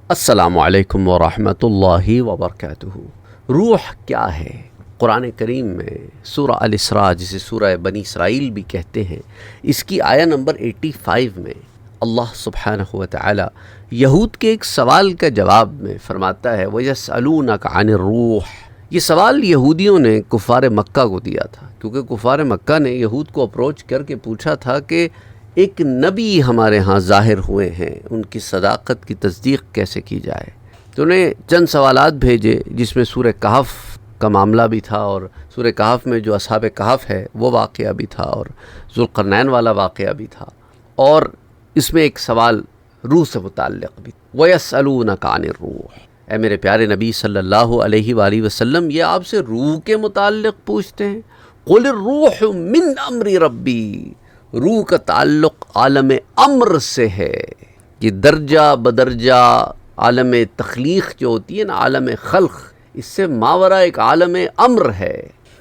السلام علیکم ورحمۃ اللہ وبرکاتہ۔ روح کیا ہے؟ قرآن کریم میں سورہ الاسراء، جسے سورہ بنی اسرائیل بھی کہتے ہیں، اس کی آیہ نمبر 85 میں اللہ سبحانہ وتعالی یہود کے ایک سوال کا جواب میں فرماتا ہے وَيَسْأَلُونَكَ عَنِ الرُّوحِ۔ یہ سوال یہودیوں نے کفار مکہ کو دیا تھا، کیونکہ کفار مکہ نے یہود کو اپروچ کر کے پوچھا تھا کہ ایک نبی ہمارے ہاں ظاہر ہوئے ہیں، ان کی صداقت کی تصدیق کیسے کی جائے؟ تو انہیں چند سوالات بھیجے، جس میں سورہ کہف کا معاملہ بھی تھا، اور سورہ کہف میں جو اصحاب کہف ہے وہ واقعہ بھی تھا، اور ذوالقرنین والا واقعہ بھی تھا، اور اس میں ایک سوال روح سے متعلق بھی۔ وَيَسْأَلُونَكَ عَنِ الرُّوحِ، اے میرے پیارے نبی صلی اللہ علیہ وآلہ وسلم، یہ آپ سے روح کے متعلق پوچھتے ہیں۔ قُلِ الرُّوحُ مِنْ أَمْرِ رَبِّي، روح کا تعلق عالم امر سے ہے۔ یہ درجہ بدرجہ عالم تخلیق جو ہوتی ہے نا، عالم خلق، اس سے ماورا ایک عالم امر ہے۔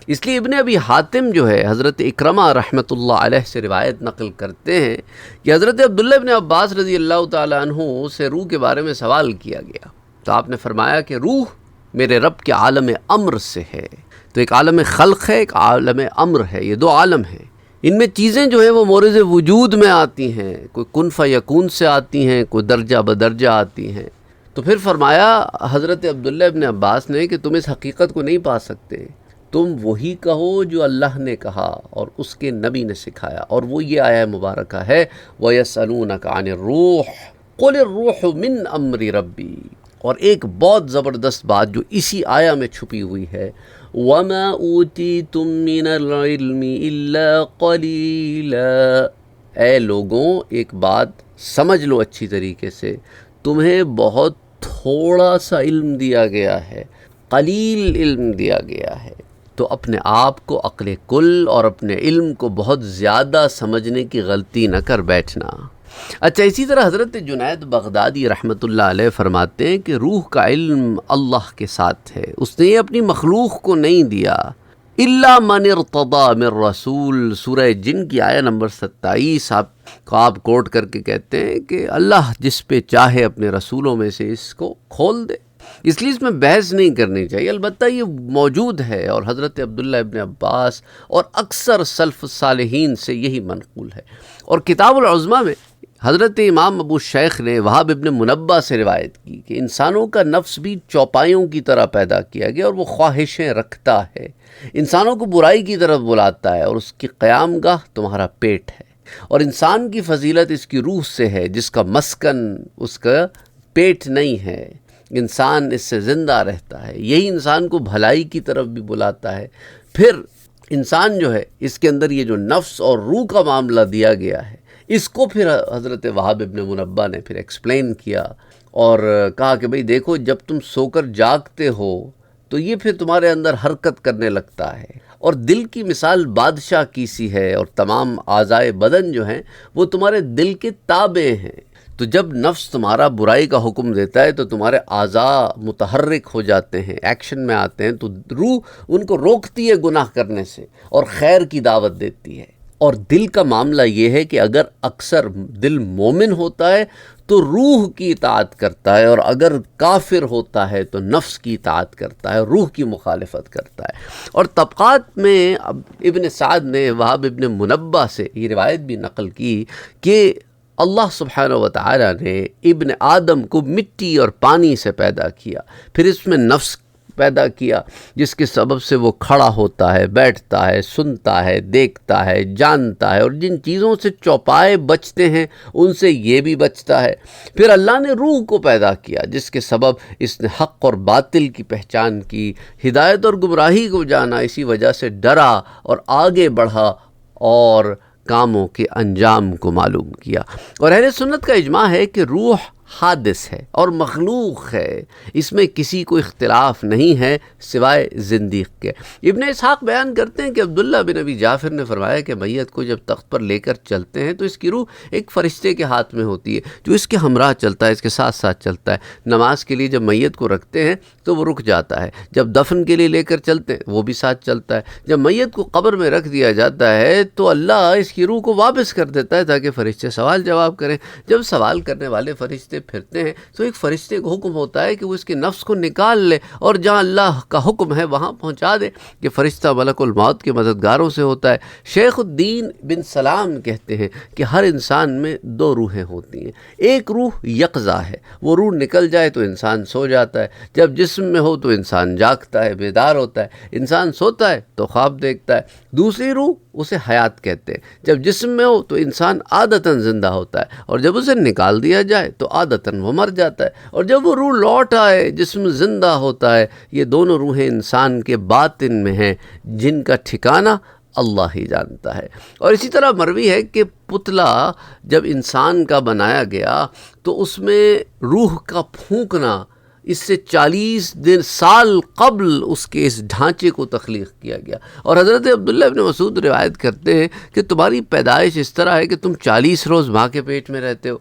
اس لیے ابن ابی حاتم جو ہے حضرت اکرمہ رحمۃ اللہ علیہ سے روایت نقل کرتے ہیں کہ حضرت عبداللہ ابن عباس رضی اللہ تعالیٰ عنہ سے روح کے بارے میں سوال کیا گیا، تو آپ نے فرمایا کہ روح میرے رب کے عالم امر سے ہے۔ تو ایک عالم خلق ہے، ایک عالم امر ہے، یہ دو عالم ہیں۔ ان میں چیزیں جو ہیں وہ مورد وجود میں آتی ہیں، کوئی کن فیکون سے آتی ہیں، کوئی درجہ بدرجہ آتی ہیں۔ تو پھر فرمایا حضرت عبداللہ ابن عباس نے کہ تم اس حقیقت کو نہیں پا سکتے، تم وہی کہو جو اللہ نے کہا اور اس کے نبی نے سکھایا، اور وہ یہ آیہ مبارکہ ہے وَيَسْأَلُونَكَ عَنِ الرُّوحِ قُلِ الرُّوحُ مِنْ أَمْرِ رَبِّي۔ اور ایک بہت زبردست بات جو اسی آیہ میں چھپی ہوئی ہے، وَمَا أُوتِيتُم مِّنَ الْعِلْمِ إِلَّا قَلِيلًا۔ اے لوگوں، ایک بات سمجھ لو اچھی طریقے سے، تمہیں بہت تھوڑا سا علم دیا گیا ہے، قلیل علم دیا گیا ہے۔ تو اپنے آپ کو عقل کل اور اپنے علم کو بہت زیادہ سمجھنے کی غلطی نہ کر بیٹھنا۔ اچھا، اسی طرح حضرت جنید بغدادی رحمۃ اللہ علیہ فرماتے ہیں کہ روح کا علم اللہ کے ساتھ ہے، اس نے یہ اپنی مخلوق کو نہیں دیا۔ الا من ارتضی من رسول، سورہ جن کی آیہ نمبر 27 آپ کوٹ کر کے کہتے ہیں کہ اللہ جس پہ چاہے اپنے رسولوں میں سے اس کو کھول دے، اس لیے اس میں بحث نہیں کرنی چاہیے۔ البتہ یہ موجود ہے، اور حضرت عبداللہ ابن عباس اور اکثر سلف صالحین سے یہی منقول ہے۔ اور کتاب العظمہ میں حضرت امام ابو شیخ نے وہاب ابن منبہ سے روایت کی کہ انسانوں کا نفس بھی چوپایوں کی طرح پیدا کیا گیا، اور وہ خواہشیں رکھتا ہے، انسانوں کو برائی کی طرف بلاتا ہے، اور اس کی قیام گاہ تمہارا پیٹ ہے، اور انسان کی فضیلت اس کی روح سے ہے، جس کا مسکن اس کا پیٹ نہیں ہے، انسان اس سے زندہ رہتا ہے، یہی انسان کو بھلائی کی طرف بھی بلاتا ہے۔ پھر انسان جو ہے، اس کے اندر یہ جو نفس اور روح کا معاملہ دیا گیا ہے، اس کو پھر حضرت وہاب ابن منبہ نے پھر ایکسپلین کیا اور کہا کہ بھئی دیکھو، جب تم سو کر جاگتے ہو تو یہ پھر تمہارے اندر حرکت کرنے لگتا ہے، اور دل کی مثال بادشاہ کی سی ہے، اور تمام اعضائے بدن جو ہیں وہ تمہارے دل کے تابع ہیں۔ تو جب نفس تمہارا برائی کا حکم دیتا ہے تو تمہارے اعضاء متحرک ہو جاتے ہیں، ایکشن میں آتے ہیں، تو روح ان کو روکتی ہے گناہ کرنے سے اور خیر کی دعوت دیتی ہے۔ اور دل کا معاملہ یہ ہے کہ اگر اکثر دل مومن ہوتا ہے تو روح کی اطاعت کرتا ہے، اور اگر کافر ہوتا ہے تو نفس کی اطاعت کرتا ہے، روح کی مخالفت کرتا ہے۔ اور طبقات میں ابن سعد نے وہاب ابن منبہ سے یہ روایت بھی نقل کی کہ اللہ سبحانہ وتعالی نے ابن آدم کو مٹی اور پانی سے پیدا کیا، پھر اس میں نفس پیدا کیا، جس کے سبب سے وہ کھڑا ہوتا ہے، بیٹھتا ہے، سنتا ہے، دیکھتا ہے، جانتا ہے، اور جن چیزوں سے چوپائے بچتے ہیں ان سے یہ بھی بچتا ہے۔ پھر اللہ نے روح کو پیدا کیا، جس کے سبب اس نے حق اور باطل کی پہچان کی، ہدایت اور گمراہی کو جانا، اسی وجہ سے ڈرا اور آگے بڑھا اور کاموں کے انجام کو معلوم کیا۔ اور اہل سنت کا اجماع ہے کہ روح حادث ہے اور مخلوق ہے، اس میں کسی کو اختلاف نہیں ہے سوائے زندیق کے۔ ابن اسحاق بیان کرتے ہیں کہ عبداللہ بن ابی جعفر نے فرمایا کہ میت کو جب تخت پر لے کر چلتے ہیں تو اس کی روح ایک فرشتے کے ہاتھ میں ہوتی ہے، جو اس کے ہمراہ چلتا ہے، اس کے ساتھ ساتھ چلتا ہے۔ نماز کے لیے جب میت کو رکھتے ہیں تو وہ رک جاتا ہے، جب دفن کے لیے لے کر چلتے ہیں وہ بھی ساتھ چلتا ہے، جب میت کو قبر میں رکھ دیا جاتا ہے تو اللہ اس کی روح کو واپس کر دیتا ہے تاکہ فرشتے سوال جواب کریں۔ جب سوال کرنے والے فرشتے چلتے پھرتے ہیں تو ایک فرشتے کو حکم ہوتا ہے کہ وہ اس کے نفس کو نکال لے اور جہاں اللہ کا حکم ہے وہاں پہنچا دے. کہ فرشتہ ملک الموت کے مددگاروں سے ہوتا ہے. شیخ الدین بن سلام کہتے ہیں کہ ہر انسان میں دو روحیں ہوتی ہیں. ایک روح یقظہ ہے، وہ روح نکل جائے تو انسان سو جاتا ہے، جب جسم میں ہو تو انسان جاگتا ہے، بیدار ہوتا ہے. انسان سوتا ہے تو خواب دیکھتا ہے. دوسری روح اسے حیات کہتے ہیں. جب جسم میں ہو تو انسان عادتاً زندہ ہوتا ہے، اور جب اسے نکال دیا جائے تو عادتاً وہ مر جاتا ہے. اور جب وہ روح لوٹ آئے جسم زندہ ہوتا ہے. یہ دونوں روحیں انسان کے باطن میں ہیں جن کا ٹھکانہ اللہ ہی جانتا ہے. اور اسی طرح مروی ہے کہ پتلا جب انسان کا بنایا گیا تو اس میں روح کا پھونکنا اس سے 40 سال قبل اس کے اس ڈھانچے کو تخلیق کیا گیا. اور حضرت عبداللہ ابن مسعود روایت کرتے ہیں کہ تمہاری پیدائش اس طرح ہے کہ تم 40 روز ماں کے پیٹ میں رہتے ہو،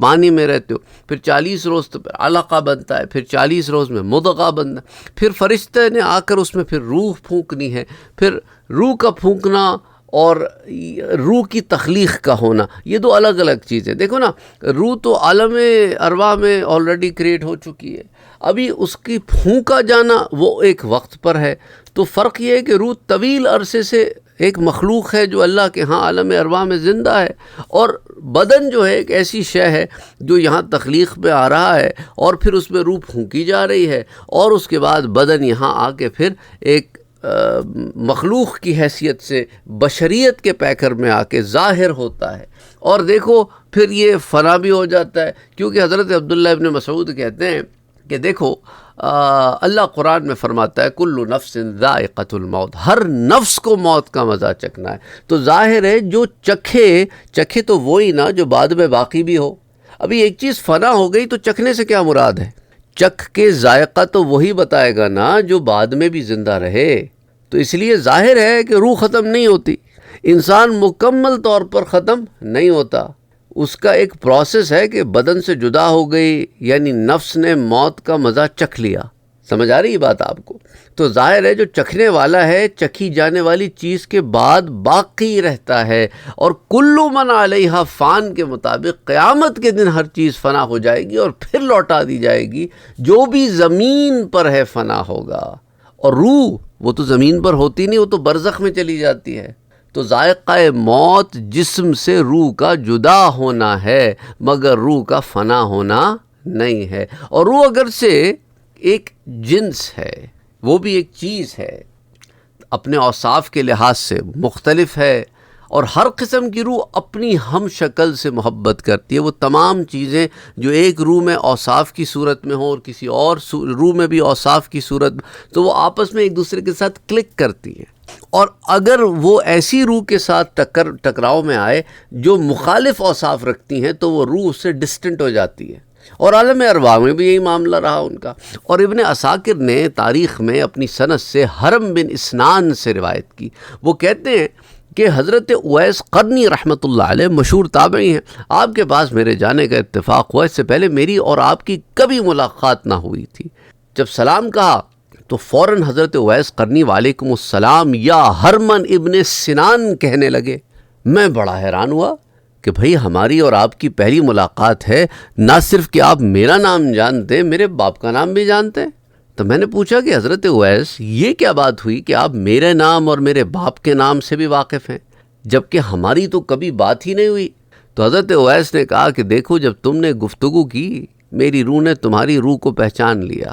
پانی میں رہتے ہو، پھر 40 روز تو پھر علقہ بنتا ہے، پھر 40 روز میں مضغہ بنتا ہے، پھر فرشتے نے آ کر اس میں پھر روح پھونکنی ہے. پھر روح کا پھونکنا اور روح کی تخلیق کا ہونا یہ دو الگ الگ چیزیں. دیکھو نا، روح تو عالم ارواح میں آلریڈی کریٹ ہو چکی ہے، ابھی اس کی پھونکا جانا وہ ایک وقت پر ہے. تو فرق یہ ہے کہ روح طویل عرصے سے ایک مخلوق ہے جو اللہ کے ہاں عالم ارواح میں زندہ ہے، اور بدن جو ہے ایک ایسی شے ہے جو یہاں تخلیق میں آ رہا ہے، اور پھر اس میں روح پھونکی جا رہی ہے، اور اس کے بعد بدن یہاں آ کے پھر ایک مخلوق کی حیثیت سے بشریت کے پیکر میں آ کے ظاہر ہوتا ہے. اور دیکھو پھر یہ فنا بھی ہو جاتا ہے، کیونکہ حضرت عبداللہ ابن مسعود کہتے ہیں کہ دیکھو اللہ قرآن میں فرماتا ہے کل نفس ذائقۃ الموت، ہر نفس کو موت کا مزہ چکھنا ہے. تو ظاہر ہے جو چکھے تو وہی نا جو بعد میں باقی بھی ہو. ابھی ایک چیز فنا ہو گئی تو چکھنے سے کیا مراد ہے؟ چکھ کے ذائقہ تو وہی بتائے گا نا جو بعد میں بھی زندہ رہے. تو اس لیے ظاہر ہے کہ روح ختم نہیں ہوتی، انسان مکمل طور پر ختم نہیں ہوتا. اس کا ایک پروسیس ہے کہ بدن سے جدا ہو گئی، یعنی نفس نے موت کا مزہ چکھ لیا. سمجھ آ رہی بات آپ کو؟ تو ظاہر ہے جو چکھنے والا ہے چکھی جانے والی چیز کے بعد باقی رہتا ہے. اور کل من علیہا فان کے مطابق قیامت کے دن ہر چیز فنا ہو جائے گی اور پھر لوٹا دی جائے گی. جو بھی زمین پر ہے فنا ہوگا، اور روح وہ تو زمین پر ہوتی نہیں، وہ تو برزخ میں چلی جاتی ہے. تو ذائقہ موت جسم سے روح کا جدا ہونا ہے، مگر روح کا فنا ہونا نہیں ہے. اور روح اگر سے ایک جنس ہے، وہ بھی ایک چیز ہے، اپنے اوصاف کے لحاظ سے مختلف ہے، اور ہر قسم کی روح اپنی ہم شکل سے محبت کرتی ہے. وہ تمام چیزیں جو ایک روح میں اوصاف کی صورت میں ہوں اور کسی اور روح میں بھی اوصاف کی صورت میں، تو وہ آپس میں ایک دوسرے کے ساتھ کلک کرتی ہیں. اور اگر وہ ایسی روح کے ساتھ ٹکراؤ میں آئے جو مخالف اوصاف رکھتی ہیں تو وہ روح اس سے ڈسٹنٹ ہو جاتی ہے. اور عالم ارواح میں بھی یہی معاملہ رہا ان کا. اور ابن عساکر نے تاریخ میں اپنی سند سے حرم بن اسنان سے روایت کی. وہ کہتے ہیں کہ حضرت اویس قرنی رحمۃ اللہ علیہ مشہور تابعی ہیں، آپ کے پاس میرے جانے کا اتفاق ہوا. اس سے پہلے میری اور آپ کی کبھی ملاقات نہ ہوئی تھی. جب سلام کہا تو فوراً حضرت اویس قرنی وعلیکم السلام یا حرمن ابن سنان کہنے لگے. میں بڑا حیران ہوا کہ بھئی ہماری اور آپ کی پہلی ملاقات ہے، نہ صرف کہ آپ میرا نام جانتے، میرے باپ کا نام بھی جانتے ہیں. تو میں نے پوچھا کہ حضرت اویس یہ کیا بات ہوئی کہ آپ میرے نام اور میرے باپ کے نام سے بھی واقف ہیں، جبکہ ہماری تو کبھی بات ہی نہیں ہوئی. تو حضرت اویس نے کہا کہ دیکھو جب تم نے گفتگو کی میری روح نے تمہاری روح کو پہچان لیا،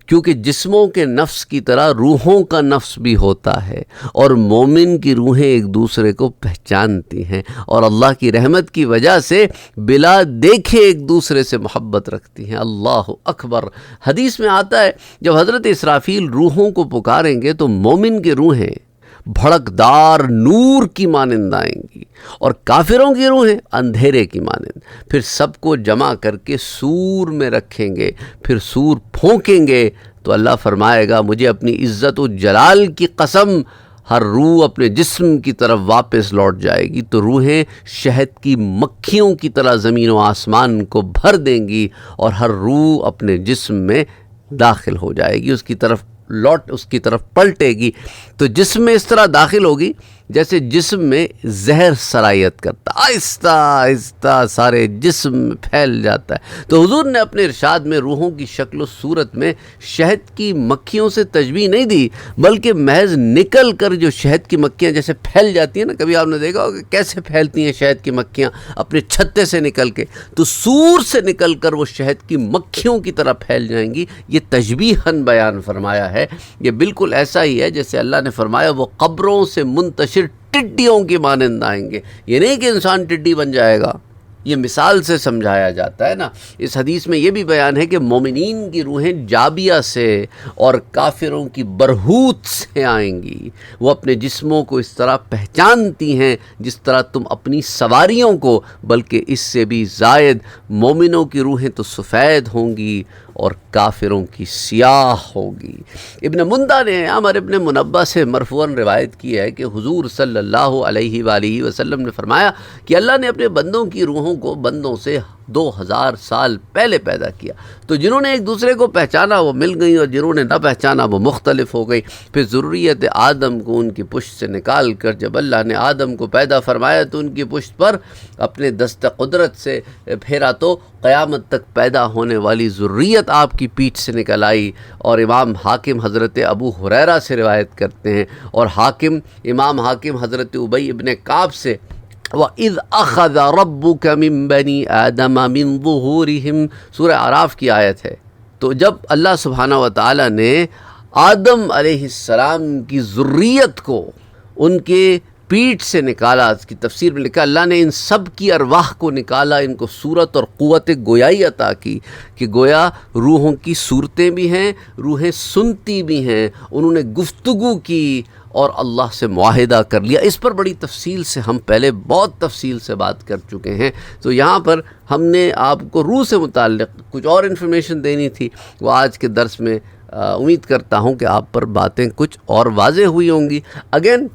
کیونکہ جسموں کے نفس کی طرح روحوں کا نفس بھی ہوتا ہے، اور مومن کی روحیں ایک دوسرے کو پہچانتی ہیں اور اللہ کی رحمت کی وجہ سے بلا دیکھے ایک دوسرے سے محبت رکھتی ہیں. اللہ اکبر. حدیث میں آتا ہے جب حضرت اسرافیل روحوں کو پکاریں گے تو مومن کی روحیں بھڑکدار نور کی مانند آئیں گی اور کافروں کی روحیں اندھیرے کی مانند. پھر سب کو جمع کر کے سور میں رکھیں گے، پھر سور پھونکیں گے تو اللہ فرمائے گا مجھے اپنی عزت و جلال کی قسم، ہر روح اپنے جسم کی طرف واپس لوٹ جائے گی. تو روحیں شہد کی مکھیوں کی طرح زمین و آسمان کو بھر دیں گی، اور ہر روح اپنے جسم میں داخل ہو جائے گی، اس کی طرف پلٹے گی. تو جسم میں اس طرح داخل ہوگی جیسے جسم میں زہر سرایت کرتا، آہستہ آہستہ سارے جسم میں پھیل جاتا ہے۔ تو حضور نے اپنے ارشاد میں روحوں کی شکل و صورت میں شہد کی مکھیوں سے تشبیہ نہیں دی، بلکہ محض نکل کر جو شہد کی مکھیاں جیسے پھیل جاتی ہیں نا، کبھی آپ نے دیکھا ہوگا کیسے پھیلتی ہیں شہد کی مکھیاں اپنے چھتے سے نکل کے، تو سور سے نکل کر وہ شہد کی مکھیوں کی طرح پھیل جائیں گی۔ یہ تشبیہاً بیان فرمایا ہے، یہ بالکل ایسا ہی ہے جیسے اللہ نے فرمایا وہ قبروں سے منتشر ٹڈیوں کی مانند آئیں گے۔ یہ نہیں کہ انسان ٹڈی بن جائے گا، یہ مثال سے سمجھایا جاتا ہے نا۔ اس حدیث میں یہ بھی بیان ہے کہ مومنین کی روحیں جابیہ سے اور کافروں کی برہوت سے آئیں گی۔ وہ اپنے جسموں کو اس طرح پہچانتی ہیں جس طرح تم اپنی سواریوں کو، بلکہ اس سے بھی زائد مومنوں کی روحیں تو سفید ہوں گی اور کافروں کی سیاہ ہوگی۔ ابن مندہ نے عمر ابن منبہ سے مرفوعاً روایت کی ہے کہ حضور صلی اللہ علیہ وآلہ وسلم نے فرمایا کہ اللہ نے اپنے بندوں کی روحوں کو بندوں سے 2000 سال پہلے پیدا کیا، تو جنہوں نے ایک دوسرے کو پہچانا وہ مل گئیں اور جنہوں نے نہ پہچانا وہ مختلف ہو گئی۔ پھر ذریت آدم کو ان کی پشت سے نکال کر جب اللہ نے آدم کو پیدا فرمایا تو ان کی پشت پر اپنے دست قدرت سے پھیرا تو قیامت تک پیدا ہونے والی ذریت آپ کی پیٹھ سے نکل آئی۔ اور امام حاکم حضرت ابو ہریرہ سے روایت کرتے ہیں، اور امام حاکم حضرت ابی ابن کعب سے، وَإِذْ أَخَذَ رَبُّكَ مِن بَنِي آدَمَ مِن ظُهُورِهِمْ، سورہ اعراف کی آیت ہے۔ تو جب اللہ سبحانہ وتعالی نے آدم علیہ السلام کی ذریت کو ان کے پیٹھ سے نکالا، اس کی تفسیر میں لکھا اللہ نے ان سب کی ارواح کو نکالا، ان کو صورت اور قوت گویائی عطا کی کہ گویا روحوں کی صورتیں بھی ہیں، روحیں سنتی بھی ہیں، انہوں نے گفتگو کی اور اللہ سے معاہدہ کر لیا۔ اس پر بڑی تفصیل سے ہم پہلے بہت تفصیل سے بات کر چکے ہیں، تو یہاں پر ہم نے آپ کو روح سے متعلق کچھ اور انفارمیشن دینی تھی، وہ آج کے درس میں امید کرتا ہوں کہ آپ پر باتیں کچھ اور واضح ہوئی ہوں گی۔ اگین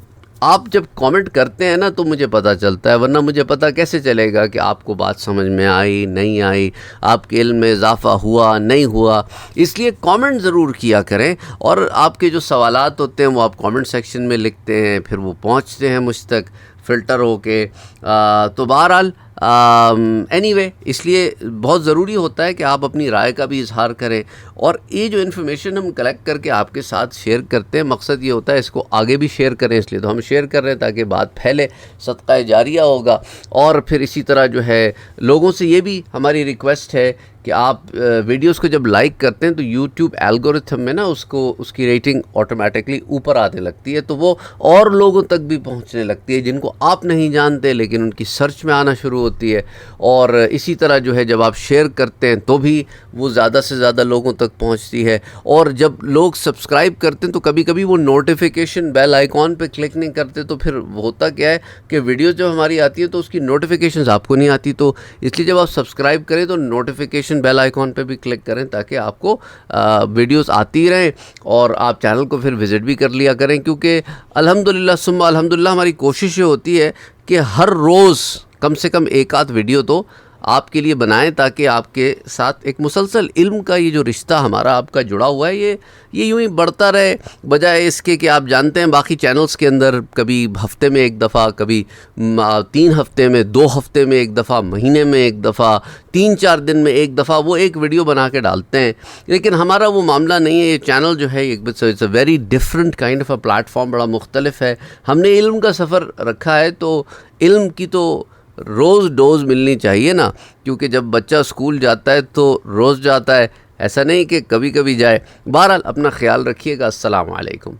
آپ جب کامنٹ کرتے ہیں نا تو مجھے پتہ چلتا ہے، ورنہ مجھے پتہ کیسے چلے گا کہ آپ کو بات سمجھ میں آئی نہیں آئی، آپ کے علم میں اضافہ ہوا نہیں ہوا۔ اس لیے کامنٹ ضرور کیا کریں، اور آپ کے جو سوالات ہوتے ہیں وہ آپ کامنٹ سیکشن میں لکھتے ہیں، پھر وہ پہنچتے ہیں مجھ تک فلٹر ہو کے۔ تو بہرحال اینی وے، اس لیے بہت ضروری ہوتا ہے کہ آپ اپنی رائے کا بھی اظہار کریں، اور یہ جو انفارمیشن ہم کلیکٹ کر کے آپ کے ساتھ شیئر کرتے ہیں، مقصد یہ ہوتا ہے اس کو آگے بھی شیئر کریں، اس لیے تو ہم شیئر کر رہے ہیں تاکہ بات پھیلے، صدقہ جاریہ ہوگا۔ اور پھر اسی طرح جو ہے لوگوں سے یہ بھی ہماری ریکویسٹ ہے کہ آپ ویڈیوز کو جب لائک کرتے ہیں تو یوٹیوب الگورتھم میں نا اس کی ریٹنگ آٹومیٹکلی اوپر آنے لگتی ہے، تو وہ اور لوگوں تک بھی پہنچنے لگتی ہے جن کو آپ نہیں جانتے لیکن ان کی سرچ میں آنا شروع ہوتی ہے۔ اور اسی طرح جو ہے جب آپ شیئر کرتے ہیں تو بھی وہ زیادہ سے زیادہ لوگوں تک پہنچتی ہے، اور جب لوگ سبسکرائب کرتے ہیں تو کبھی کبھی وہ نوٹیفیکیشن بیل آئیکن پہ کلک نہیں کرتے، تو پھر ہوتا کیا ہے کہ ویڈیوز جب ہماری آتی ہے تو اس کی نوٹیفیکیشنز آپ کو نہیں آتی، تو اس لیے جب آپ سبسکرائب کریں تو نوٹیفیکیشن بیل آئیکن پہ بھی کلک کریں تاکہ آپ کو ویڈیوز آتی رہیں، اور آپ چینل کو پھر وزٹ بھی کر لیا کریں، کیونکہ الحمدللہ ثم الحمدللہ ہماری کوشش یہ ہوتی ہے کہ ہر روز کم سے کم ایک آدھ ویڈیو تو آپ کے لیے بنائیں تاکہ آپ کے ساتھ ایک مسلسل علم کا یہ جو رشتہ ہمارا آپ کا جڑا ہوا ہے یہ یوں ہی بڑھتا رہے، بجائے اس کے کہ آپ جانتے ہیں باقی چینلز کے اندر کبھی ہفتے میں ایک دفعہ، کبھی 3 ہفتے میں 2 ہفتے میں ایک دفعہ، مہینے میں ایک دفعہ، 3-4 دن میں ایک دفعہ وہ ایک ویڈیو بنا کے ڈالتے ہیں، لیکن ہمارا وہ معاملہ نہیں ہے۔ یہ چینل جو ہے it's a very different kind of a platform, بڑا مختلف ہے۔ ہم نے علم کا سفر رکھا ہے تو علم کی تو روز ڈوز ملنی چاہیے نا، کیونکہ جب بچہ اسکول جاتا ہے تو روز جاتا ہے، ایسا نہیں کہ کبھی کبھی جائے۔ بہرحال اپنا خیال رکھیے گا۔ السلام علیکم۔